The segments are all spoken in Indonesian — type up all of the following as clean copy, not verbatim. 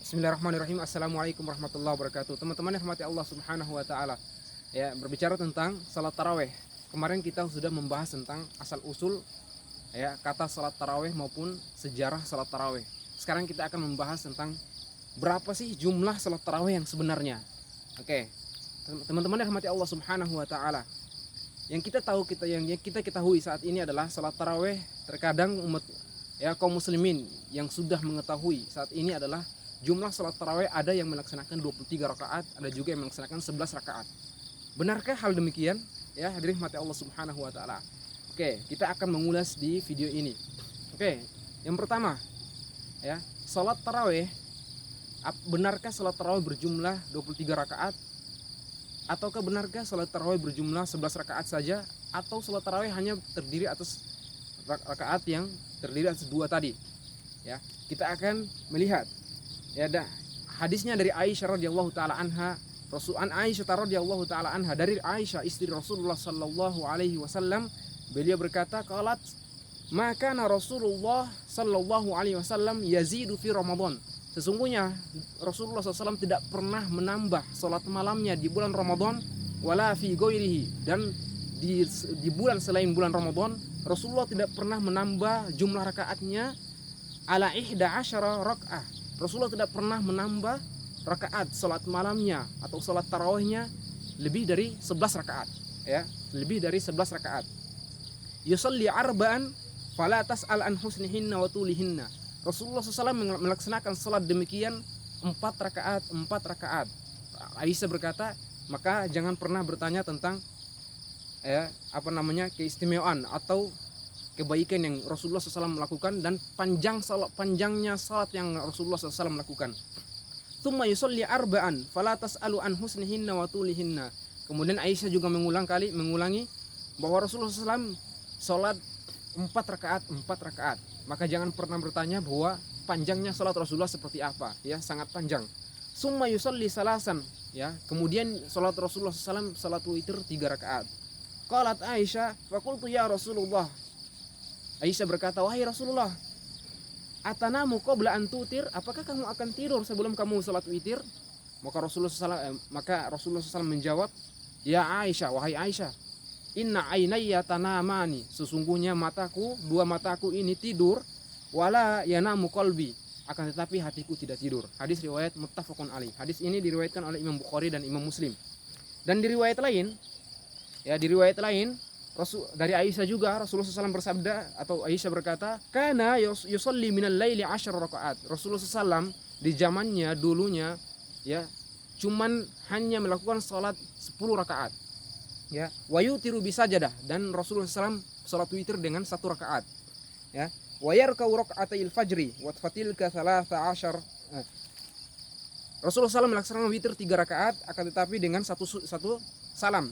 Bismillahirrahmanirrahim. Assalamualaikum warahmatullahi wabarakatuh. Teman-teman yang rahmati Allah Subhanahu wa taala. Ya, berbicara tentang salat tarawih. Kemarin kita sudah membahas tentang asal usul ya kata salat tarawih maupun sejarah salat tarawih. Sekarang kita akan membahas tentang berapa sih jumlah salat tarawih yang sebenarnya. Oke. Teman-teman yang rahmati Allah Subhanahu wa taala. Yang kita ketahui saat ini adalah salat tarawih terkadang umat kaum muslimin yang sudah mengetahui saat ini adalah jumlah salat tarawih ada yang melaksanakan 23 rakaat, ada juga yang melaksanakan 11 rakaat. Benarkah hal demikian? Ya, hadirin rahmati Allah Subhanahu wa taala. Oke, kita akan mengulas di video ini. Oke, yang pertama, ya, salat tarawih, benarkah salat tarawih berjumlah 23 rakaat? Ataukah benarkah salat tarawih berjumlah 11 rakaat saja, atau salat tarawih hanya terdiri atas rakaat yang terdiri atas 2 tadi? Ya, kita akan melihat ya hadisnya dari Aisyah radhiyallahu taala anha. Aisyah radhiyallahu taala anha, dari Aisyah istri Rasulullah sallallahu alaihi wasallam, beliau berkata, qalat maka Rasulullah sallallahu alaihi wasallam yazidu fi Ramadan. Sesungguhnya Rasulullah SAW tidak pernah menambah salat malamnya di bulan Ramadan wala fi ghairihi, dan di bulan selain bulan Ramadan Rasulullah tidak pernah menambah jumlah rakaatnya ala 11 rakaat. Rasulullah tidak pernah menambah rakaat salat malamnya atau salat tarawihnya lebih dari 11 rakaat, ya, lebih dari 11 rakaat. Yusalli arba'an fala tas'al an husnihinna wa tulihinna. Rasulullah SAW melaksanakan salat demikian 4 rakaat. Aisyah berkata, maka jangan pernah bertanya tentang keistimewaan atau kebaikan yang Rasulullah SAW melakukan dan panjangnya salat yang Rasulullah SAW melakukan. Tsumma yusalli arba'an fala tas'alu an husnihinna wa tulihinna. Kemudian Aisyah juga mengulangi bahwa Rasulullah SAW salat 4 rakaat. Maka jangan pernah bertanya bahwa panjangnya salat Rasulullah seperti apa, ya, sangat panjang. Tsumma yusalli salasan, ya, kemudian salat Rasulullah SAW salat witir 3 rakaat. Qalat Aisyah, faqultu ya Rasulullah. Aisyah berkata, wahai Rasulullah, atanamu qabla an tutir, apakah kamu akan tidur sebelum kamu salat witir? Maka Rasulullah SAW menjawab, ya Aisyah, wahai Aisyah, inna ainayya tanamani, sesungguhnya dua mataku ini tidur, wala yanamu qalbi, akan tetapi hatiku tidak tidur. Hadis riwayat muttafaqun alaih. Hadis ini diriwayatkan oleh Imam Bukhari dan Imam Muslim. Dan di riwayat lain dari Aisyah juga Rasulullah SAW bersabda, atau Aisyah berkata, kana yusalli minal laili 10 rakaat. Rasulullah SAW di zamannya dulunya, ya, cuman hanya melakukan salat 10 rakaat, ya, wa yutiru bisajadah, dan Rasulullah SAW salat witir dengan 1 rakaat, ya, wa yarka'u raka'atil fajri wa fatilka 13. Rasulullah SAW melaksanakan witir 3 rakaat, akan tetapi dengan satu salam.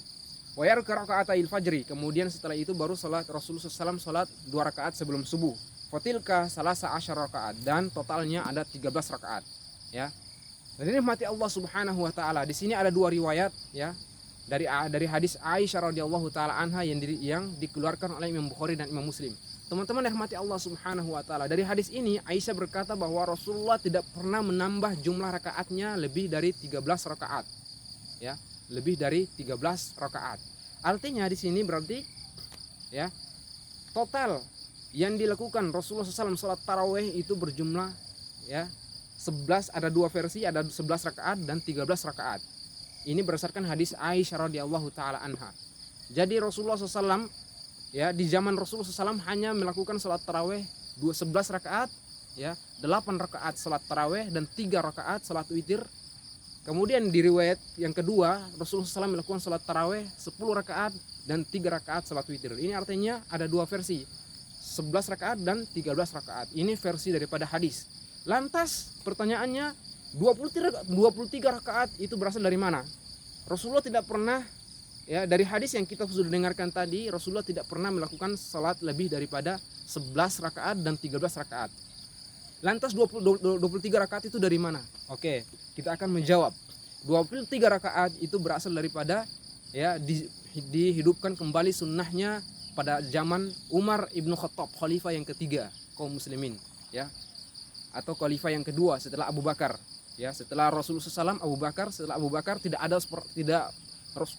Wa yarka raka'atil fajri, kemudian setelah itu baru salat Rasulullah SAW salat 2 rakaat sebelum subuh. Fatilka 13 rakaat, dan totalnya ada 13 rakaat, ya. Dan ini mati Allah Subhanahu wa taala. Di sini ada 2 riwayat, ya, dari hadis Aisyah radhiyallahu taala anha yang dikeluarkan oleh Imam Bukhari dan Imam Muslim. Teman-teman yang rahmati Allah Subhanahu wa taala, dari hadis ini Aisyah berkata bahwa Rasulullah tidak pernah menambah jumlah rakaatnya lebih dari 13 rakaat. Ya, lebih dari 13 rakaat. Artinya di sini berarti, ya, total yang dilakukan Rasulullah SAW salat tarawih itu berjumlah, ya, 11, ada 2 versi, ada 11 rakaat dan 13 rakaat. Ini berdasarkan hadis Aisyah radhiyallahu taala anha. Jadi Rasulullah SAW, ya, di zaman Rasulullah SAW hanya melakukan salat tarawih 11 rakaat, ya, 8 rakaat salat tarawih dan 3 rakaat salat witir. Kemudian di riwayat yang kedua Rasulullah SAW melakukan salat tarawih 10 rakaat dan 3 rakaat salat witir. Ini artinya ada 2 versi, 11 rakaat dan 13 rakaat. Ini versi daripada hadis. Lantas pertanyaannya, 23 rakaat itu berasal dari mana? Rasulullah tidak pernah, ya, dari hadis yang kita sudah dengarkan tadi, Rasulullah tidak pernah melakukan salat lebih daripada 11 rakaat dan 13 rakaat. Lantas 23 rakaat itu dari mana? Oke, kita akan menjawab. 23 rakaat itu berasal daripada, ya, dihidupkan kembali sunnahnya pada zaman Umar ibnu Khattab, khalifah yang ketiga kaum muslimin, ya, atau khalifah yang kedua setelah Abu Bakar. Ya, setelah Rasulullah SAW, Abu Bakar, setelah Abu Bakar tidak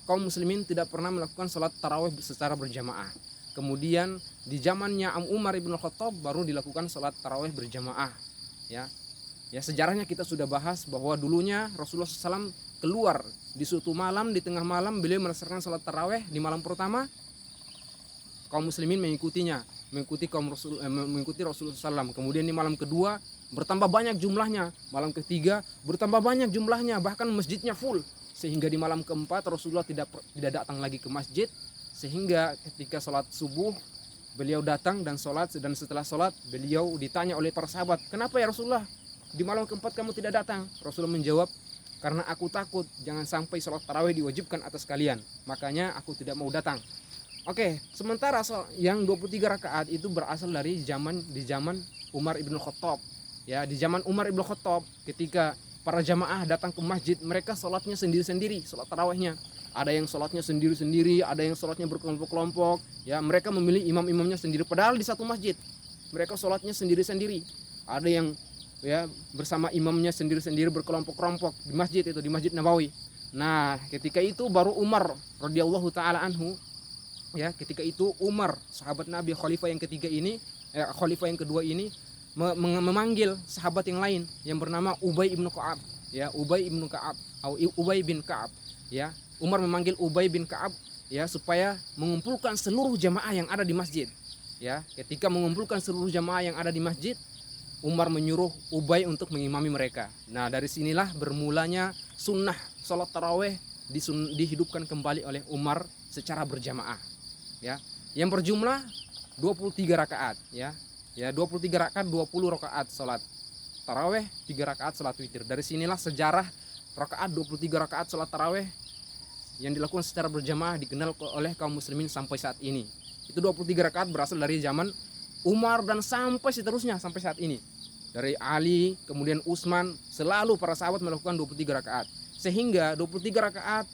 kaum muslimin tidak pernah melakukan sholat tarawih secara berjamaah. Kemudian di zamannya Umar ibn Khattab baru dilakukan sholat tarawih berjamaah. Ya, ya sejarahnya kita sudah bahas bahwa dulunya Rasulullah SAW keluar di suatu malam, di tengah malam beliau melaksanakan sholat tarawih. Di malam pertama kaum muslimin mengikuti Rasulullah SAW. Kemudian di malam kedua bertambah banyak jumlahnya, malam ketiga bertambah banyak jumlahnya, bahkan masjidnya full, sehingga di malam keempat Rasulullah tidak datang lagi ke masjid, sehingga ketika sholat subuh beliau datang dan sholat, dan setelah sholat beliau ditanya oleh para sahabat, kenapa ya Rasulullah di malam keempat kamu tidak datang? Rasulullah menjawab, karena aku takut jangan sampai sholat tarawih diwajibkan atas kalian, makanya aku tidak mau datang. Oke, sementara yang 23 rakaat itu berasal dari di zaman Umar ibn Khattab. Ya, di zaman Umar ibn Khattab ketika para jamaah datang ke masjid, mereka sholatnya sendiri-sendiri, sholat tarawihnya. Ada yang sholatnya sendiri-sendiri, ada yang sholatnya berkelompok-kelompok. Ya, mereka memilih imam-imamnya sendiri. Padahal di satu masjid, mereka sholatnya sendiri-sendiri. Ada yang ya bersama imamnya sendiri-sendiri berkelompok-kelompok di masjid itu, di Masjid Nabawi. Nah, ketika itu baru Umar radhiyallahu taala anhu, ya ketika itu Umar, sahabat Nabi, khalifah yang ketiga ini, khalifah yang kedua ini memanggil sahabat yang lain yang bernama Ubay ibn Ka'ab, ya Ubay ibn Ka'ab atau Ubay bin Ka'ab, ya Umar memanggil Ubay bin Ka'ab, ya supaya mengumpulkan seluruh jamaah yang ada di masjid. Ya, ketika mengumpulkan seluruh jamaah yang ada di masjid, Umar menyuruh Ubay untuk mengimami mereka. Nah, dari sinilah bermulanya sunnah sholat taraweh dihidupkan kembali oleh Umar secara berjamaah. Ya, yang berjumlah 23 rakaat, ya. Ya, 23 rakaat, 20 rakaat salat tarawih, 3 rakaat salat witir. Dari sinilah sejarah rakaat 23 rakaat salat tarawih yang dilakukan secara berjamaah dikenal oleh kaum muslimin sampai saat ini. Itu 23 rakaat berasal dari zaman Umar dan sampai seterusnya sampai saat ini. Dari Ali, kemudian Utsman, selalu para sahabat melakukan 23 rakaat. Sehingga 23 rakaat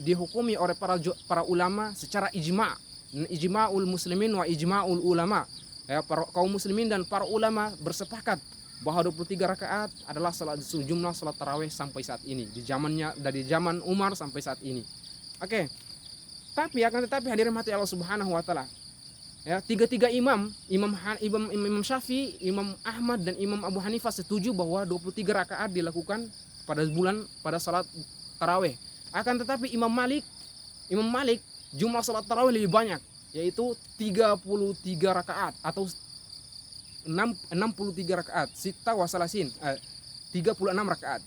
dihukumi oleh para ulama secara ijma'ul muslimin wa ijma'ul ulama. Ya, para kaum muslimin dan para ulama bersepakat bahwa 23 rakaat adalah jumlah salat tarawih sampai saat ini, di zamannya dari zaman Umar sampai saat ini. Oke. Tetapi hadirin mati Allah Subhanahu wa taala. Ya, tiga imam Syafi'i, Imam Ahmad dan Imam Abu Hanifah setuju bahwa 23 rakaat dilakukan pada salat tarawih. Akan tetapi Imam Malik jumlah salat tarawih lebih banyak, yaitu 33 rakaat atau 63 rakaat, sita wasalasin, 36 rakaat.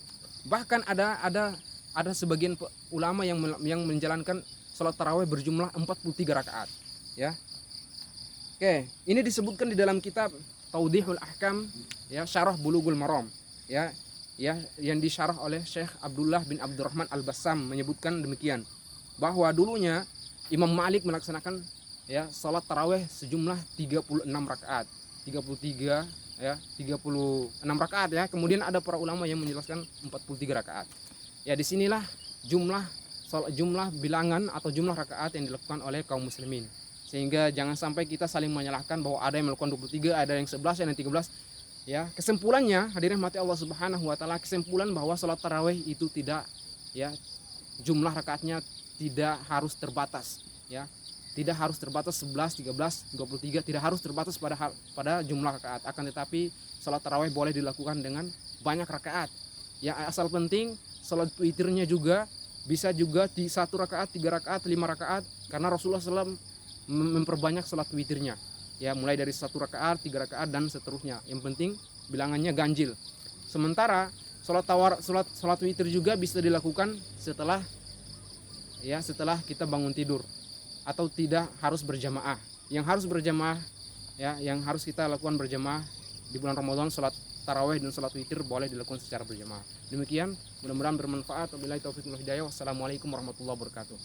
Bahkan ada sebagian ulama yang menjalankan salat tarawih berjumlah 43 rakaat, ya. Oke, ini disebutkan di dalam kitab Taudhihul Ahkam, ya, Syarah Bulughul Maram, ya, yang disyarah oleh Syekh Abdullah bin Abdurrahman Al-Bassam, menyebutkan demikian bahwa dulunya Imam Malik melaksanakan ya salat tarawih sejumlah 36 rakaat, 33 ya, 36 rakaat ya. Kemudian ada para ulama yang menjelaskan 43 rakaat. Ya, disinilah jumlah bilangan atau jumlah rakaat yang dilakukan oleh kaum muslimin. Sehingga jangan sampai kita saling menyalahkan bahwa ada yang melakukan 23, ada yang 11, ada yang 13. Ya, kesimpulannya hadirin rahmati Allah Subhanahu wa taala, kesimpulan bahwa salat tarawih itu tidak, ya, jumlah rakaatnya tidak harus terbatas, ya. Tidak harus terbatas 11, 13, 23, tidak harus terbatas pada jumlah rakaat. Akan tetapi salat tarawih boleh dilakukan dengan banyak rakaat. Ya, asal penting salat witirnya juga bisa juga di 1 rakaat, 3 rakaat, 5 rakaat, karena Rasulullah SAW memperbanyak salat witirnya. Ya, mulai dari 1 rakaat, 3 rakaat dan seterusnya. Yang penting bilangannya ganjil. Sementara salat witir juga bisa dilakukan setelah kita bangun tidur, atau tidak harus berjamaah. Yang harus berjamaah, ya, yang harus kita lakukan berjamaah di bulan Ramadan, salat tarawih dan salat witir boleh dilakukan secara berjamaah. Demikian, mudah-mudahan bermanfaat. Wabillahi taufiq wal hidayah. Wassalamualaikum warahmatullahi wabarakatuh.